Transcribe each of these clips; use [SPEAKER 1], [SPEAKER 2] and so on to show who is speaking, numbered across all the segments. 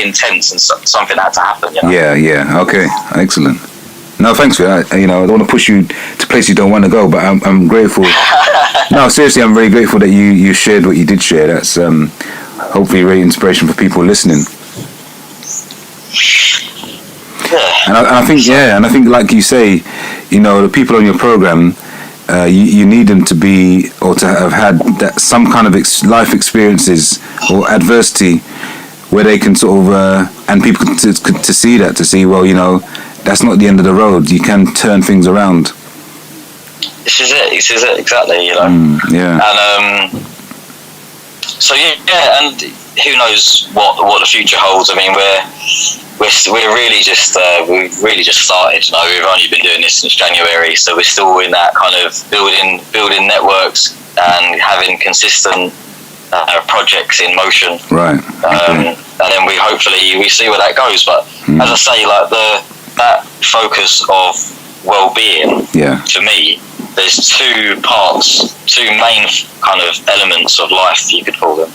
[SPEAKER 1] intense, and something had to happen. You know?
[SPEAKER 2] Yeah. Okay, excellent. No, thanks for that. I don't want to push you to places you don't want to go, but I'm grateful. No, seriously, I'm very grateful that you shared what you did share. That's hopefully very inspiration for people listening.
[SPEAKER 1] Yeah.
[SPEAKER 2] And I think, like you say, the people on your program, you need them to be, or to have had some kind of life experiences or adversity, where they can sort of, and people to see that, to see, well, that's not the end of the road. You can turn things around.
[SPEAKER 1] This is it, exactly,
[SPEAKER 2] yeah.
[SPEAKER 1] And so and who knows what the future holds. I mean, we're really just we've really just started. We've only been doing this since January, so we're still in that kind of building networks and having consistent projects in motion.
[SPEAKER 2] Right.
[SPEAKER 1] And then we see where that goes. But as I say, like that focus of well-being, to me, there's two main kind of elements of life, you could call them,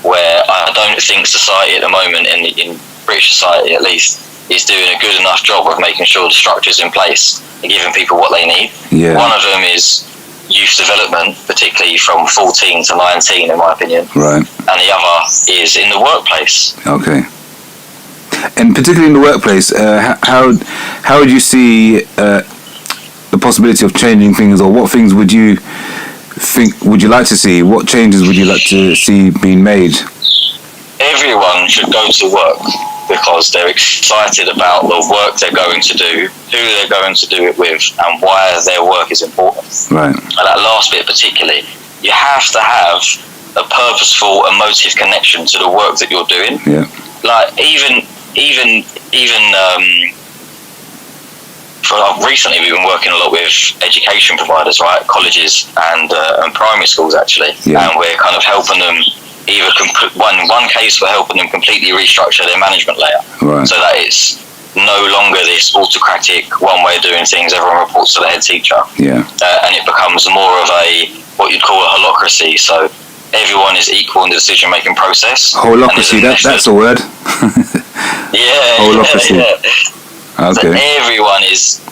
[SPEAKER 1] where I don't think society at the moment, in British society at least, is doing a good enough job of making sure the structure's in place and giving people what they need. One of them is youth development, particularly from 14 to 19, in my opinion.
[SPEAKER 2] Right.
[SPEAKER 1] And the other is in the workplace.
[SPEAKER 2] Okay. And particularly in the workplace, how would you see the possibility of changing things, or what things would you like to see? What changes would you like to see being made?
[SPEAKER 1] Everyone should go to work because they're excited about the work they're going to do, who they're going to do it with, and why their work is important. Right. And that last bit particularly, you have to have a purposeful, emotive connection to the work that you're doing.
[SPEAKER 2] Yeah.
[SPEAKER 1] Like even recently we've been working a lot with education providers, right? Colleges and primary schools actually, and we're kind of helping them either one case we're helping them completely restructure their management layer, so that it's no longer this autocratic one way of doing things. Everyone reports to the head teacher, and it becomes more of what you'd call a holocracy. So everyone is equal in the decision making process.
[SPEAKER 2] Holocracy, that's a word. Holocracy. Okay. So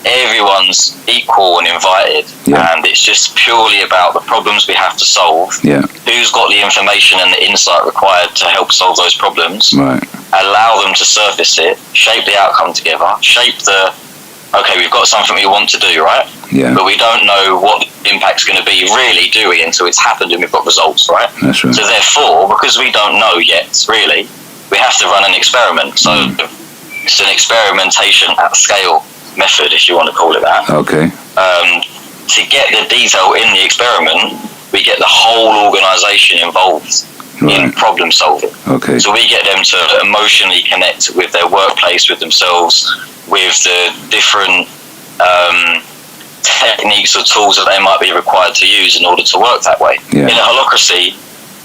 [SPEAKER 2] everyone's equal and invited, and it's just purely about the problems we have to solve. Who's got the information and the insight required to help solve those problems? Right.
[SPEAKER 1] Allow them to surface it, shape the outcome together, we've got something we want to do, right?
[SPEAKER 2] Yeah.
[SPEAKER 1] But we don't know what the impact's going to be, really, do we, until it's happened and we've got results, right?
[SPEAKER 2] That's right.
[SPEAKER 1] So therefore, because we don't know yet, really, we have to run an experiment. So it's an experimentation at scale method, if you want to call it that.
[SPEAKER 2] Okay.
[SPEAKER 1] To get the detail in the experiment, we get the whole organisation involved in problem solving.
[SPEAKER 2] Okay.
[SPEAKER 1] So we get them to emotionally connect with their workplace, with themselves, with the different techniques or tools that they might be required to use in order to work that way. In a holocracy,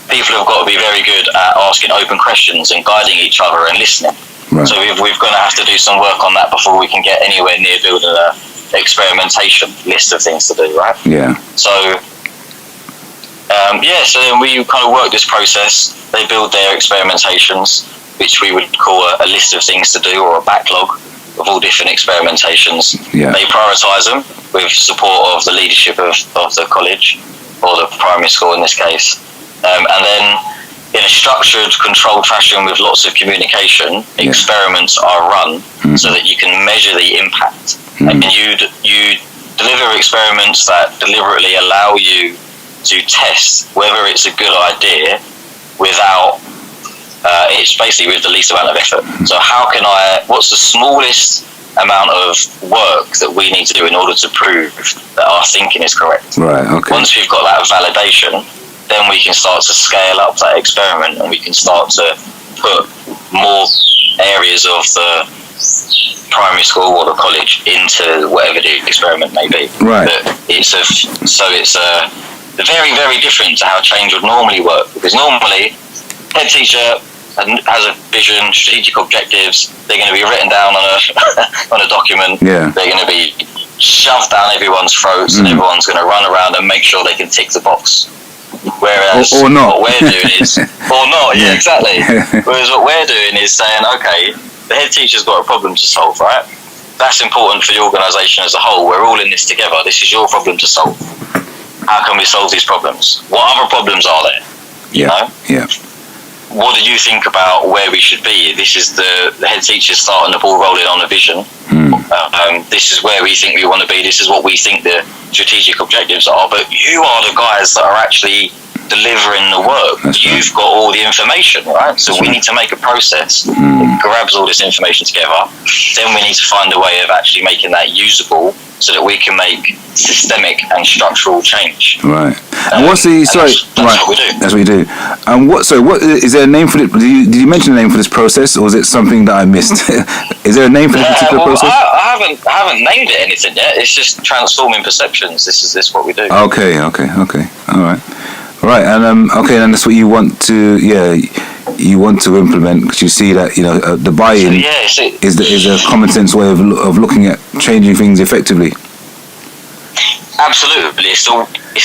[SPEAKER 1] people have got to be very good at asking open questions and guiding each other and listening. Right. So we're going to have to do some work on that before we can get anywhere near building an experimentation list of things to do, right?
[SPEAKER 2] Yeah.
[SPEAKER 1] So, so then we kind of work this process. They build their experimentations, which we would call a list of things to do, or a backlog of all different experimentations.
[SPEAKER 2] Yeah.
[SPEAKER 1] They prioritise them with support of the leadership of the college, or the primary school in this case. And then in a structured, controlled fashion with lots of communication, experiments are run so that you can measure the impact. And you deliver experiments that deliberately allow you to test whether it's a good idea without, it's basically with the least amount of effort. So what's the smallest amount of work that we need to do in order to prove that our thinking is correct?
[SPEAKER 2] Right, okay.
[SPEAKER 1] Once we've got that validation, then we can start to scale up that experiment, and we can start to put more areas of the primary school or the college into whatever the experiment may be.
[SPEAKER 2] Right.
[SPEAKER 1] But it's very, very different to how change would normally work, because normally head teacher has a vision, strategic objectives. They're going to be written down on a document.
[SPEAKER 2] Yeah.
[SPEAKER 1] They're going to be shoved down everyone's throats, and everyone's going to run around and make sure they can tick the box. Whereas
[SPEAKER 2] or not.
[SPEAKER 1] what we're doing is, or not, yeah, exactly. Whereas what we're doing is saying, okay, the head teacher's got a problem to solve, right? That's important for the organisation as a whole. We're all in this together. This is your problem to solve. How can we solve these problems? What other problems are there? You know?
[SPEAKER 2] Yeah.
[SPEAKER 1] What do you think about where we should be? This is the head teacher starting the ball rolling on a vision. This is where we think we want to be. This is what we think the strategic objectives are. But you are the guys that are actually delivering the work. You've got all the information, right? So we need to make a process that grabs all this information together. Then we need to find a way of actually making that usable so that we can make systemic and structural change.
[SPEAKER 2] Right. And what's the
[SPEAKER 1] that's what we do.
[SPEAKER 2] That's what you do. And what is there a name for it? Did you mention a name for this process, or is it something that I missed? Is there a name for this particular process?
[SPEAKER 1] I haven't named it anything yet. It's just transforming perceptions. This is what we do.
[SPEAKER 2] Okay. All right. Right, and and that's what you want to, you want to implement, because you see that the buy-in is a common sense way of looking at changing things effectively.
[SPEAKER 1] Absolutely, it's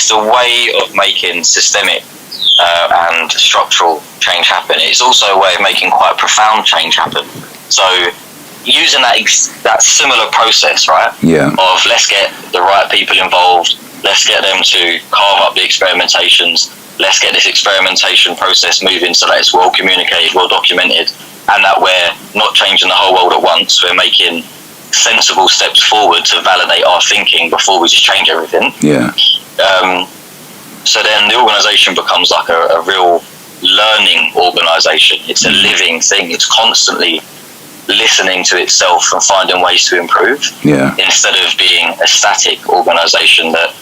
[SPEAKER 1] the way of making systemic and structural change happen. It's also a way of making quite profound change happen. So using that similar process, right?
[SPEAKER 2] Yeah.
[SPEAKER 1] Of let's get the right people involved. Let's get them to carve up the experimentations. Let's get this experimentation process moving so that it's well communicated, well documented, and that we're not changing the whole world at once. We're making sensible steps forward to validate our thinking before we just change everything.
[SPEAKER 2] Yeah.
[SPEAKER 1] So then the organisation becomes like a real learning organisation. It's a living thing. It's constantly listening to itself and finding ways to improve.
[SPEAKER 2] Yeah.
[SPEAKER 1] Instead of being a static organisation that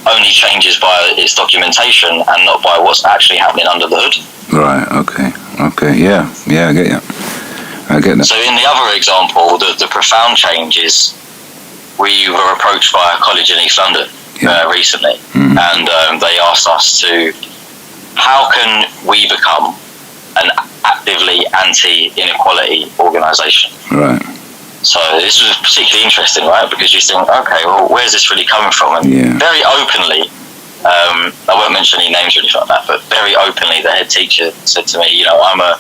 [SPEAKER 1] only changes by its documentation and not by what's actually happening under the hood.
[SPEAKER 2] Right. Okay. Yeah. I get that.
[SPEAKER 1] So in the other example, the profound change is we were approached by a college in East London recently, and they asked us to, how can we become an actively anti-inequality organisation?
[SPEAKER 2] Right.
[SPEAKER 1] So this was particularly interesting, right? Because you think, okay, well, where's this really coming from? And very openly, I won't mention any names or anything like that, but very openly, the head teacher said to me, I'm a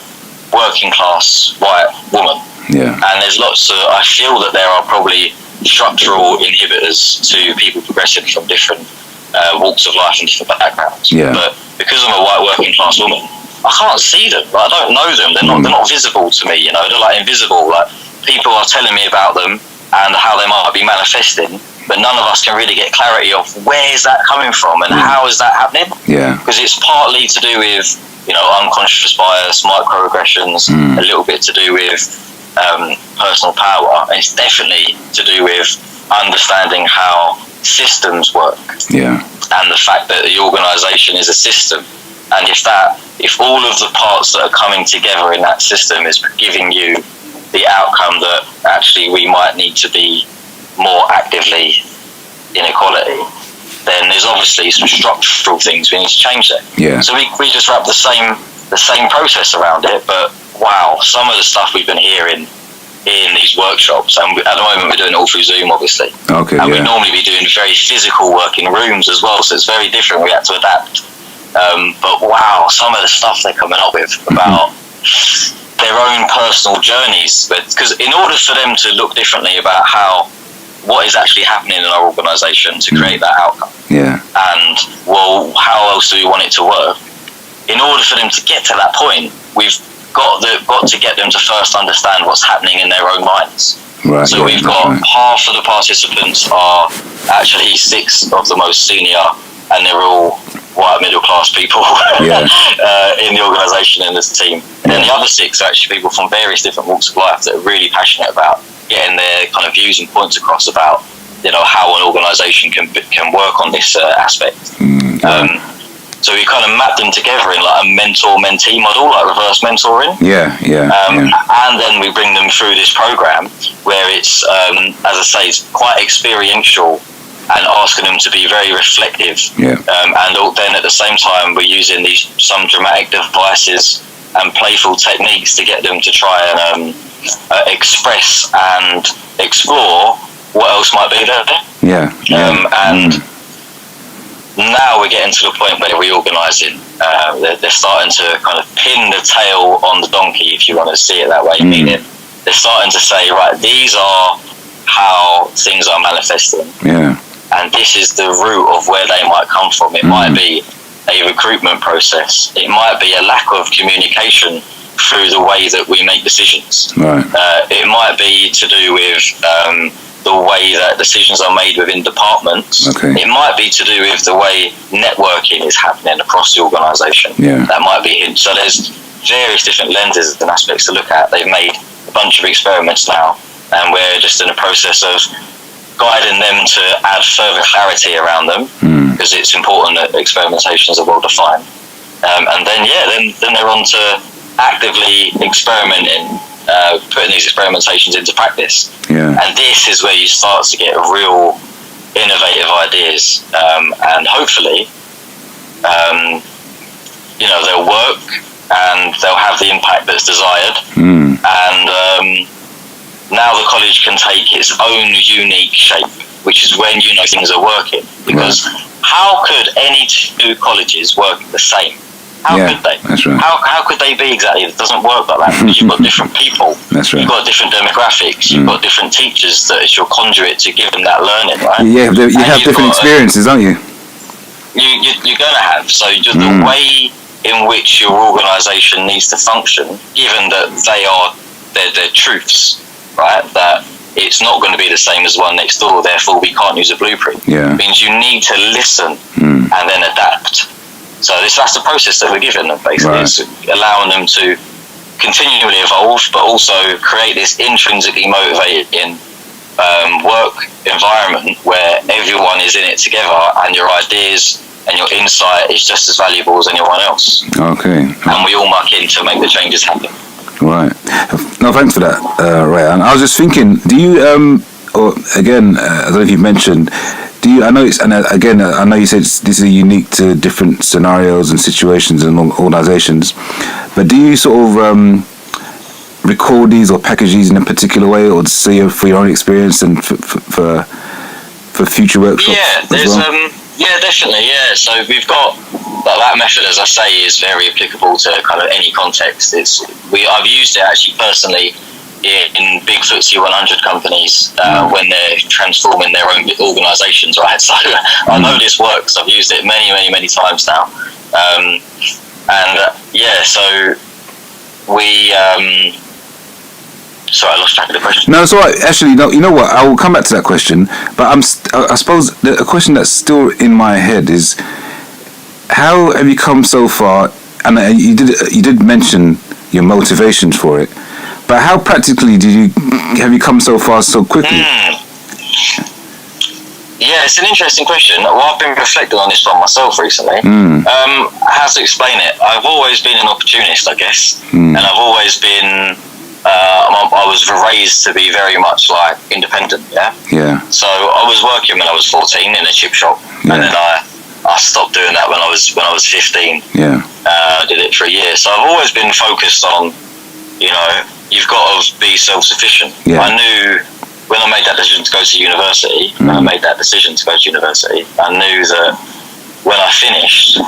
[SPEAKER 1] working class white woman.
[SPEAKER 2] Yeah.
[SPEAKER 1] And there's I feel that there are probably structural inhibitors to people progressing from different walks of life and different backgrounds.
[SPEAKER 2] Yeah.
[SPEAKER 1] But because I'm a white working class woman, I can't see them. Like, I don't know them. They're not visible to me. They're like invisible. Like, people are telling me about them and how they might be manifesting, but none of us can really get clarity of where is that coming from and how is that happening.
[SPEAKER 2] Yeah.
[SPEAKER 1] Because it's partly to do with unconscious bias, microaggressions, a little bit to do with personal power, and it's definitely to do with understanding how systems work.
[SPEAKER 2] Yeah.
[SPEAKER 1] And the fact that the organisation is a system, and if all of the parts that are coming together in that system is giving you the outcome that actually we might need to be more actively inequality, then there's obviously some structural things we need to change there.
[SPEAKER 2] Yeah.
[SPEAKER 1] So we just wrap the same process around it, but wow, some of the stuff we've been hearing in these workshops, and at the moment we're doing it all through Zoom, obviously.
[SPEAKER 2] Okay.
[SPEAKER 1] And we normally be doing very physical work in rooms as well, so it's very different. We had to adapt. But wow, some of the stuff they're coming up with about their own personal journeys, because in order for them to look differently about what is actually happening in our organisation to create that outcome, and how else do we want it to work? In order for them to get to that point, we've got to get them to first understand what's happening in their own minds.
[SPEAKER 2] Right.
[SPEAKER 1] So we've got half of the participants are actually 6 of the most senior, and they're all white middle class people in the organisation and this team. And then the other 6 are actually people from various different walks of life that are really passionate about getting their kind of views and points across about how an organisation can work on this aspect. So we kind of map them together in like a mentor-mentee model, like reverse mentoring. And then we bring them through this program where it's, as I say, it's quite experiential and asking them to be very reflective. And then at the same time, we're using some dramatic devices and playful techniques to get them to try and express and explore what else might be there. now we're getting to the point where they're reorganising. They're starting to kind of pin the tail on the donkey, if you want to see it that way. Meaning, they're starting to say, right, these are how things are manifesting.
[SPEAKER 2] Yeah.
[SPEAKER 1] And this is the root of where they might come from. It might be a recruitment process. It might be a lack of communication through the way that we make decisions.
[SPEAKER 2] Right.
[SPEAKER 1] It might be to do with the way that decisions are made within departments.
[SPEAKER 2] Okay.
[SPEAKER 1] It might be to do with the way networking is happening across the organisation.
[SPEAKER 2] Yeah.
[SPEAKER 1] That might be hint. So there's various different lenses and aspects to look at. They've made a bunch of experiments now, and we're just in the process of guiding them to add further clarity around them, because it's important that experimentations are well defined. And then they're on to actively experimenting, putting these experimentations into practice.
[SPEAKER 2] Yeah.
[SPEAKER 1] And this is where you start to get real innovative ideas, and hopefully, they'll work and they'll have the impact that's desired. And now the college can take its own unique shape, which is when things are working. Because how could any two colleges work the same? How could they?
[SPEAKER 2] That's right.
[SPEAKER 1] How could they be exactly? It doesn't work like that, because you've got different people.
[SPEAKER 2] That's right.
[SPEAKER 1] You've got different demographics. You've got different teachers that it's your conduit to give them that learning, right?
[SPEAKER 2] Yeah, you have different experiences, don't you?
[SPEAKER 1] You're going to have. So the way in which your organisation needs to function, given that they're truths, right? That it's not going to be the same as one next door, therefore we can't use a blueprint.
[SPEAKER 2] Yeah.
[SPEAKER 1] It means you need to listen and then adapt. So that's the process that we're giving them, basically.
[SPEAKER 2] Right.
[SPEAKER 1] It's allowing them to continually evolve, but also create this intrinsically motivating work environment where everyone is in it together, and your ideas and your insight is just as valuable as anyone else.
[SPEAKER 2] Okay.
[SPEAKER 1] And we all muck in to make the changes happen.
[SPEAKER 2] Right. No, thanks for that, Rayyan. I was just thinking, do you, or again, I don't know if you mentioned, do you, I know it's, and again, I know you said this is unique to different scenarios and situations and organizations, but do you sort of record these or package these in a particular way, or see for your own experience and for future workshops?
[SPEAKER 1] Yeah, there's, yeah, definitely, yeah. So we've got, that method, as I say, is very applicable to kind of any context. I've used it actually personally in big FTSE 100 companies when they're transforming their own organisations, right? So I know this works. I've used it many, many, many times now. So we... sorry, I lost track of the question.
[SPEAKER 2] No, it's all right. Actually, no, you know what? I will come back to that question. But I suppose a question that's still in my head is, how have you come so far? And you did mention your motivations for it, but how practically have you come so far so quickly?
[SPEAKER 1] Yeah, it's an interesting question. Well, I've been reflecting on this one myself recently. How to explain it? I've always been an opportunist, I guess, and I've always been. I was raised to be very much like independent. Yeah. So I was working when I was 14 in a chip shop, and then I stopped doing that when I was 15.
[SPEAKER 2] Yeah.
[SPEAKER 1] I did it for a year. So I've always been focused on, you've got to be self-sufficient.
[SPEAKER 2] Yeah.
[SPEAKER 1] I knew when I made that decision to go to university, I knew that when I finished,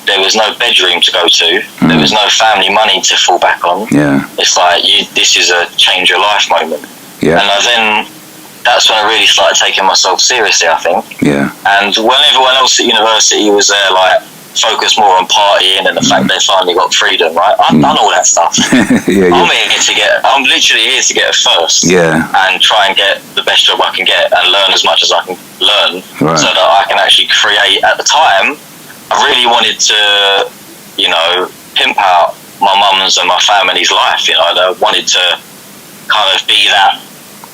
[SPEAKER 1] there was no bedroom to go to. There was no family money to fall back on.
[SPEAKER 2] Yeah.
[SPEAKER 1] It's like, this is a change your life moment.
[SPEAKER 2] Yeah.
[SPEAKER 1] And that's when I really started taking myself seriously, I think.
[SPEAKER 2] Yeah.
[SPEAKER 1] And when everyone else at university was there, like, focused more on partying and the fact they finally got freedom, right? I've done all that stuff. I'm literally here to get a first.
[SPEAKER 2] Yeah.
[SPEAKER 1] And try and get the best job I can get and learn as much as I can learn, so that I can actually create. At the time, I really wanted to, pimp out my mum's and my family's life. I wanted to kind of be that,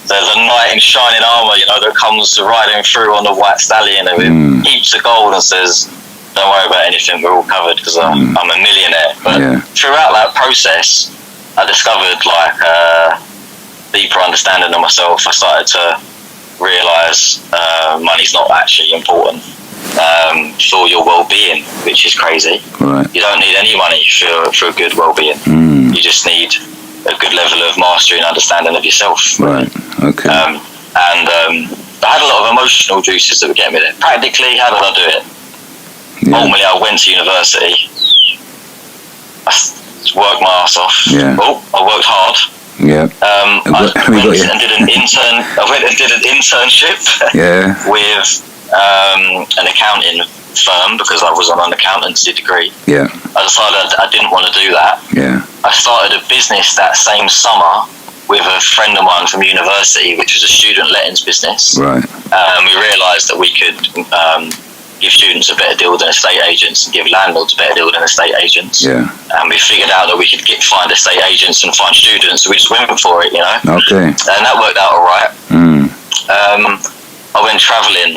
[SPEAKER 1] the knight in shining armour, that comes riding through on the white stallion with heaps of gold and says, "Don't worry about anything, we're all covered because I'm a millionaire." But throughout that process, I discovered deeper understanding of myself. I started to realise money's not actually important for your well-being, which is crazy.
[SPEAKER 2] Right.
[SPEAKER 1] You don't need any money for a good well-being. You just need a good level of mastery and understanding of yourself.
[SPEAKER 2] Right. Okay.
[SPEAKER 1] I had a lot of emotional juices that would get me there. Practically, how did I do it? Ultimately, I went to university. I worked my ass off.
[SPEAKER 2] Yeah.
[SPEAKER 1] I worked hard.
[SPEAKER 2] Yeah.
[SPEAKER 1] I went and did an intern. I went and did an internship. With an accounting firm because I was on an accountancy degree.
[SPEAKER 2] Yeah.
[SPEAKER 1] I decided I didn't want to do that.
[SPEAKER 2] Yeah.
[SPEAKER 1] I started a business that same summer with a friend of mine from university, which was a student lettings business.
[SPEAKER 2] Right.
[SPEAKER 1] We realised that we could give students a better deal than estate agents and give landlords a better deal than estate agents.
[SPEAKER 2] Yeah.
[SPEAKER 1] And we figured out that we could find estate agents and find students, so we just went for it,
[SPEAKER 2] Okay.
[SPEAKER 1] And that worked out all right. I went travelling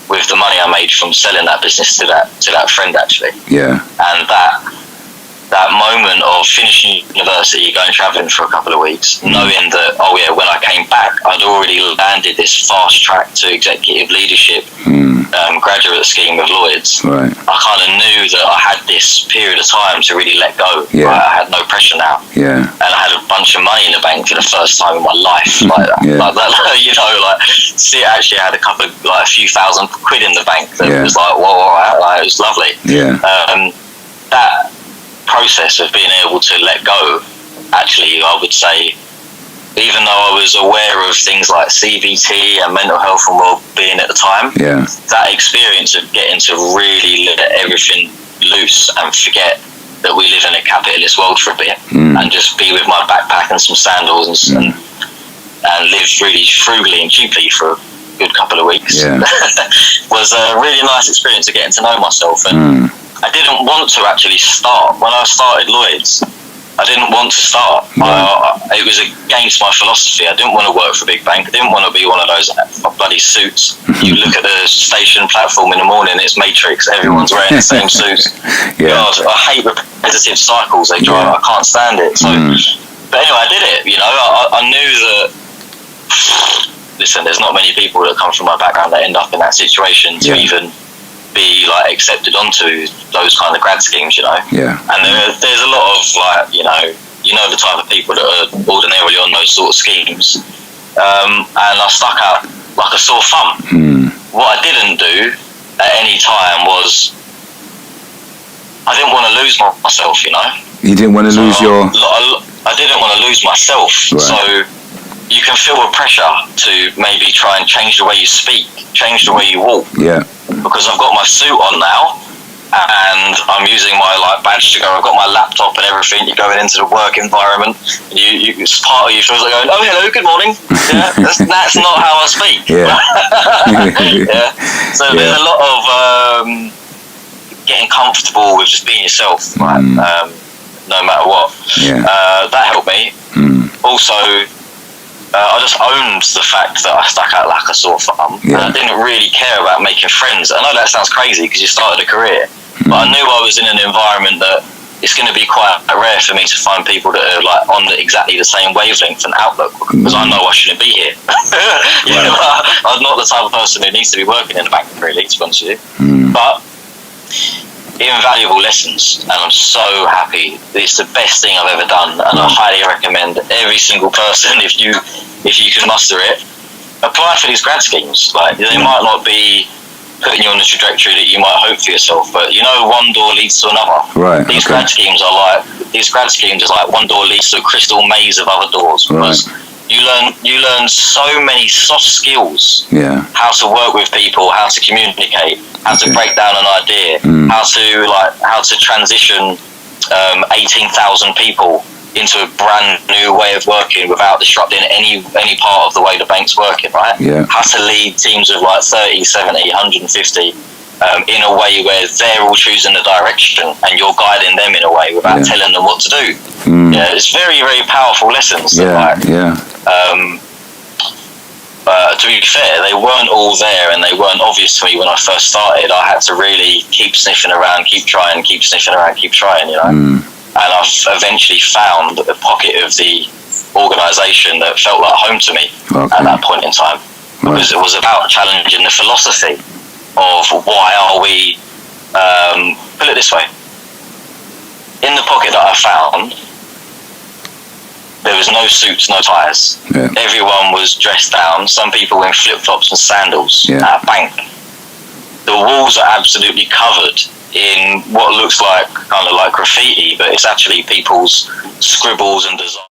[SPEAKER 1] with the money I made from selling that business to that friend, actually.
[SPEAKER 2] Yeah.
[SPEAKER 1] And that moment of finishing university, going travelling for a couple of weeks, knowing that, when I came back, I'd already landed this fast track to executive leadership graduate scheme with Lloyds.
[SPEAKER 2] Right.
[SPEAKER 1] I kind of knew that I had this period of time to really let go.
[SPEAKER 2] Yeah.
[SPEAKER 1] Right? I had no pressure now.
[SPEAKER 2] Yeah.
[SPEAKER 1] And I had a bunch of money in the bank for the first time in my life. Like that.
[SPEAKER 2] Yeah.
[SPEAKER 1] Like that, see, actually I had a few thousand quid in the bank that was like, whoa, all right, like, it was lovely.
[SPEAKER 2] Yeah.
[SPEAKER 1] That process of being able to let go, actually, I would say, even though I was aware of things like CBT and mental health and well-being at the time, that experience of getting to really let everything loose and forget that we live in a capitalist world for a bit and just be with my backpack and some sandals and live really frugally and cheaply for a good couple of weeks was a really nice experience of getting to know myself. And I didn't want to actually start. When I started Lloyds, I didn't want to start. It was against my philosophy. I didn't want to work for a big bank. I didn't want to be one of those bloody suits. You look at the station platform in the morning, it's Matrix. Everyone's wearing the same suits. God, I hate repetitive cycles they drive. I can't stand it. So, but anyway, I did it. I knew that. Listen, there's not many people that come from my background that end up in that situation to even be accepted onto those kind of grad schemes, and there's a lot of the type of people that are ordinarily on those sort of schemes, and I stuck out like a sore thumb. What I didn't do at any time was I didn't want to lose myself.
[SPEAKER 2] You didn't want to lose your.
[SPEAKER 1] I didn't want to lose myself. Right. So you can feel a pressure to maybe try and change the way you speak, change the way you walk. Yeah. Because I've got my suit on now, and I'm using my badge to go. I've got my laptop and everything. You're going into the work environment. It's part of you feels like going, "Oh, hello, good morning." Yeah, that's not how I speak. Yeah. So there's a lot of getting comfortable with just being yourself, right? No matter what. Yeah. That helped me. Also, I just owned the fact that I stuck out like a sore thumb. And I didn't really care about making friends. I know that sounds crazy because you started a career, but I knew I was in an environment that it's going to be quite rare for me to find people that are on exactly the same wavelength and outlook, because I know I shouldn't be here. I'm not the type of person who needs to be working in the bank, really, to be honest with you. But invaluable lessons, and I'm so happy. It's the best thing I've ever done, and I highly recommend every single person, if you can muster it, apply for these grad schemes. They might not be putting you on the trajectory that you might hope for yourself, but one door leads to another. Right. These grad schemes are like one door leads to a crystal maze of other doors, because you learn so many soft skills. Yeah. How to work with people, how to communicate, how to break down an idea, how to transition 18,000 people into a brand new way of working without disrupting any part of the way the bank's working, right? Yeah. How to lead teams of 30, 70, 150 in a way where they're all choosing the direction and you're guiding them in a way without telling them what to do. Yeah, it's very, very powerful lessons. To be fair, they weren't all there and they weren't obvious to me when I first started. I had to really keep sniffing around, keep trying, keep sniffing around, keep trying, And I've eventually found a pocket of the organisation that felt like home to me at that point in time. Because it was about challenging the philosophy of why are we, put it this way, in the pocket that I found, there was no suits, no ties. Yeah. Everyone was dressed down. Some people in flip-flops and sandals at a bank. the walls are absolutely covered in what looks like kind of like graffiti, but it's actually people's scribbles and designs.